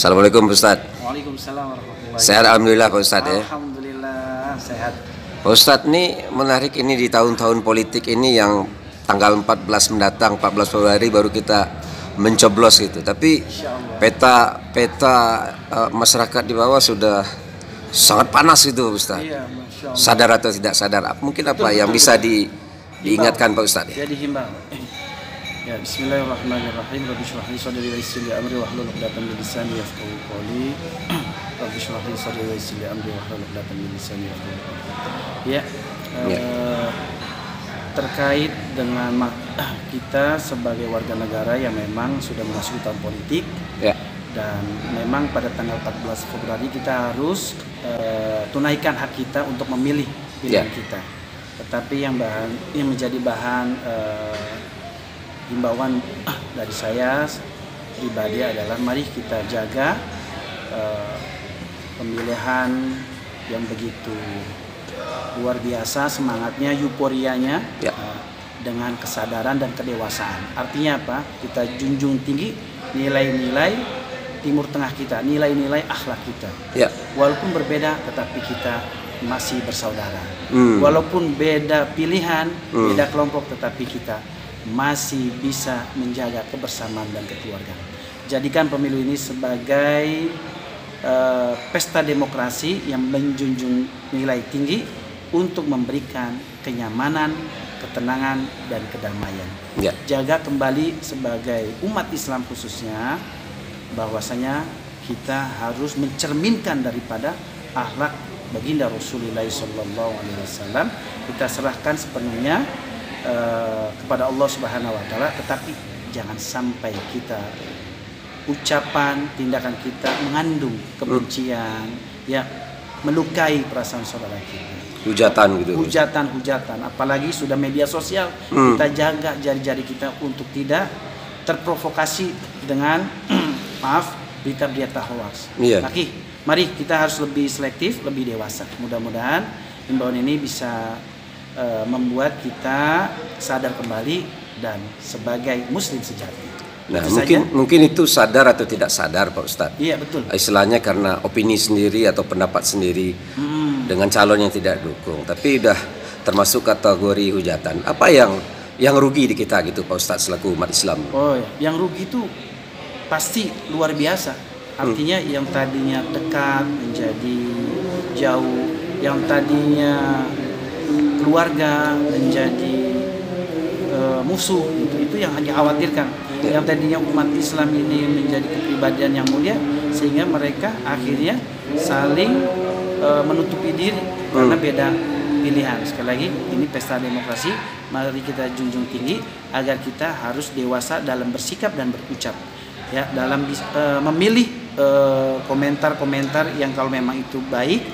Assalamualaikum Pak Ustadz. Waalaikumsalam warahmatullahi Sehat alhamdulillah Pak Ustadz ya. Alhamdulillah sehat. Pak Ustadz, ini menarik ini di tahun-tahun politik ini yang tanggal 14 mendatang, 14 Februari baru kita mencoblos gitu. Tapi peta masyarakat di bawah sudah sangat panas itu Pak Ustadz. Iya, Masya Allah. Sadar atau tidak sadar, mungkin apa yang bisa diingatkan Pak Ustadz ya? Jadi himbau. Ya, bismillahirrahmanirrahim. Rabbi shrah li sadri wa yassir li amri wahlul 'uqdatam min lisani yafqahu qawli. Rabbi shrah li sadri wa yassir li amri wahlul 'uqdatam min lisani yafqahu qawli. Ya. Terkait dengan kita sebagai warga negara yang memang sudah memasuki tahun politik. Ya. Dan memang pada tanggal 14 Februari kita harus tunaikan hak kita untuk memilih pilihan kita. Tetapi yang menjadi bahan himbauan dari saya pribadi adalah mari kita jaga pemilihan yang begitu luar biasa semangatnya, euforianya dengan kesadaran dan kedewasaan. Artinya apa? Kita junjung tinggi nilai-nilai Timur Tengah kita, nilai-nilai akhlak kita. Walaupun berbeda, tetapi kita masih bersaudara. Walaupun beda pilihan, beda kelompok, tetapi kita masih bisa menjaga kebersamaan dan kekeluargaan. Jadikan pemilu ini sebagai pesta demokrasi yang menjunjung nilai tinggi untuk memberikan kenyamanan, ketenangan, dan kedamaian. Jaga kembali sebagai umat Islam khususnya bahwasanya kita harus mencerminkan daripada akhlak baginda Rasulullah SAW. Kita serahkan sepenuhnya kepada Allah Subhanahu wa Ta'ala, tetapi jangan sampai kita ucapan, tindakan kita mengandung kebencian, melukai perasaan saudara kita. Hujatan gitu. Hujatan, apalagi sudah media sosial. Kita jaga jari-jari kita untuk tidak terprovokasi dengan berita-berita hoax. Mari kita harus lebih selektif, lebih dewasa. Mudah-mudahan himbauan ini bisa membuat kita sadar kembali dan sebagai muslim sejati. Nah, mungkin itu sadar atau tidak sadar Pak Ustadz. Iya, betul. Istilahnya karena opini sendiri atau pendapat sendiri dengan calon yang tidak dukung. Tapi udah termasuk kategori hujatan. Apa yang rugi di kita gitu Pak Ustadz selaku umat Islam? Oh ya, yang rugi itu pasti luar biasa. Artinya yang tadinya dekat menjadi jauh, yang tadinya keluarga menjadi musuh, itu yang dikhawatirkan. Yang tadinya umat Islam ini menjadi kepribadian yang mulia, sehingga mereka akhirnya saling menutupi diri karena beda pilihan. Sekali lagi, ini pesta demokrasi, mari kita junjung tinggi agar kita harus dewasa dalam bersikap dan berucap, dalam memilih komentar-komentar yang kalau memang itu baik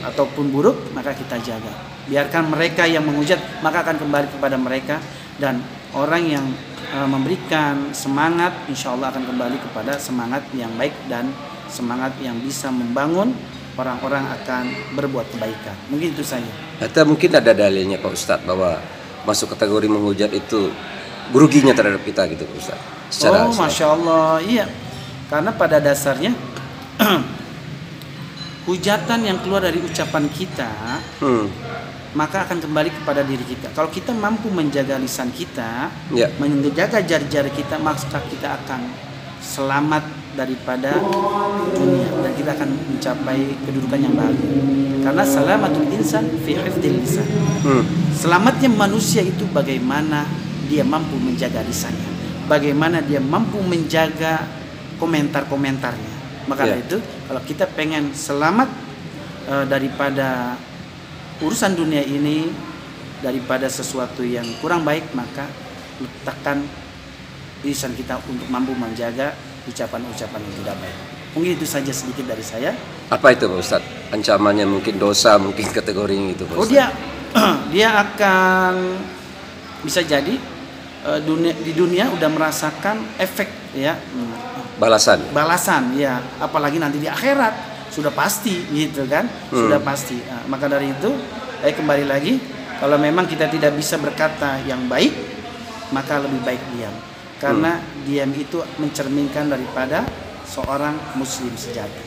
ataupun buruk maka kita jaga. Biarkan mereka yang menghujat, maka akan kembali kepada mereka, dan orang yang memberikan semangat insya Allah akan kembali kepada semangat yang baik dan semangat yang bisa membangun orang-orang akan berbuat kebaikan. Mungkin itu saja. Atau mungkin ada dalilnya Pak Ustadz bahwa masuk kategori menghujat itu ruginya terhadap kita gitu Pak Ustadz. Masya Allah, iya. Karena pada dasarnya hujatan yang keluar dari ucapan kita maka akan kembali kepada diri kita. Kalau kita mampu menjaga lisan kita, menjaga jari-jari kita, maka kita akan selamat daripada dunia dan kita akan mencapai kedudukan yang bahagia. Karena salamatul insan fi hifdzil lisan. Selamatnya manusia itu bagaimana dia mampu menjaga lisannya, bagaimana dia mampu menjaga komentar-komentarnya. Maka dari itu, kalau kita pengen selamat daripada urusan dunia ini, daripada sesuatu yang kurang baik, maka letakkan lisan kita untuk mampu menjaga ucapan-ucapan yang tidak baik. Mungkin itu saja sedikit dari saya. Apa itu Pak Ustadz? Ancamannya mungkin dosa, mungkin kategorinya itu Pak Ustadz. Dia akan bisa jadi di dunia udah merasakan efek balasan ya, apalagi nanti di akhirat sudah pasti gitu kan. Sudah pasti. Maka dari itu kembali lagi, kalau memang kita tidak bisa berkata yang baik, maka lebih baik diam, karena diam itu mencerminkan daripada seorang muslim sejati.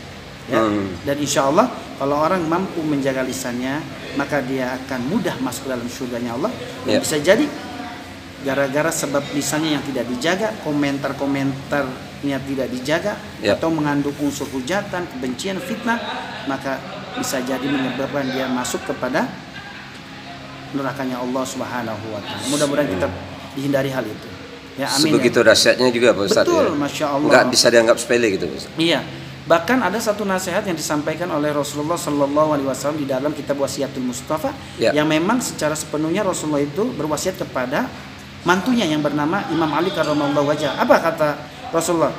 Ya. Dan insya Allah kalau orang mampu menjaga lisannya, maka dia akan mudah masuk dalam surganya Allah. Bisa jadi gara-gara sebab lisannya yang tidak dijaga, komentar-komentarnya tidak dijaga, atau mengandung unsur hujatan, kebencian, fitnah, maka bisa jadi menyebabkan dia masuk kepada nerakanya Allah Subhanahu wa taala. Mudah-mudahan kita dihindari hal itu. Ya, amin. Sebegitu dahsyatnya juga Pak Ustadz. Betul, ya? Masya Allah. Nggak bisa dianggap sepele gitu Pak Ustadz. Iya. Bahkan ada satu nasihat yang disampaikan oleh Rasulullah Sallallahu Alaihi Wasallam di dalam kitab Wasiatul Mustafa, yang memang secara sepenuhnya Rasulullah itu berwasiat kepada mantunya yang bernama Imam Ali karramallahu wajhah. Apa kata Rasulullah?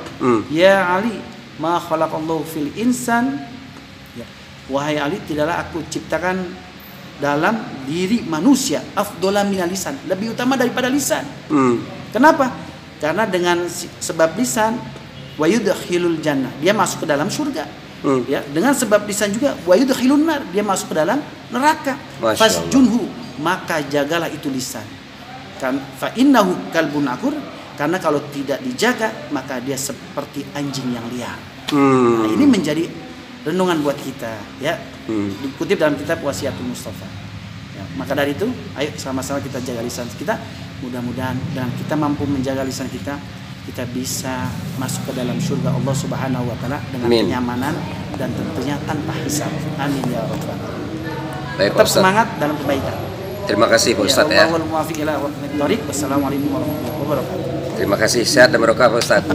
Ya Ali, ma khalaqallahu fil insan. Ya. Wahai Ali, tidaklah aku ciptakan dalam diri manusia afdola minal lisan, lebih utama daripada lisan. Kenapa? Karena dengan sebab lisan wa yudkhilul jannah, dia masuk ke dalam surga. Ya, dengan sebab lisan juga wa yudkhilun nar, dia masuk ke dalam neraka. Fasjunhu, maka jagalah itu lisan. Kan fa innahu kalbun akur, karena kalau tidak dijaga maka dia seperti anjing yang liar. Nah, ini menjadi renungan buat kita, ya. Dikutip dalam kitab Wasiatul Mustafa. Ya, maka dari itu, ayo sama-sama kita jaga lisan kita. Mudah-mudahan dan kita mampu menjaga lisan kita, kita bisa masuk ke dalam surga Allah Subhanahu wa taala dengan kenyamanan dan tentunya tanpa hisab. Amin ya rabbal alamin. Tetap semangat dalam kebaikan. Terima kasih Pak Ustadz ya. Wassalamualaikum warahmatullahi wabarakatuh. Terima kasih, sehat dan barokah Pak Ustadz.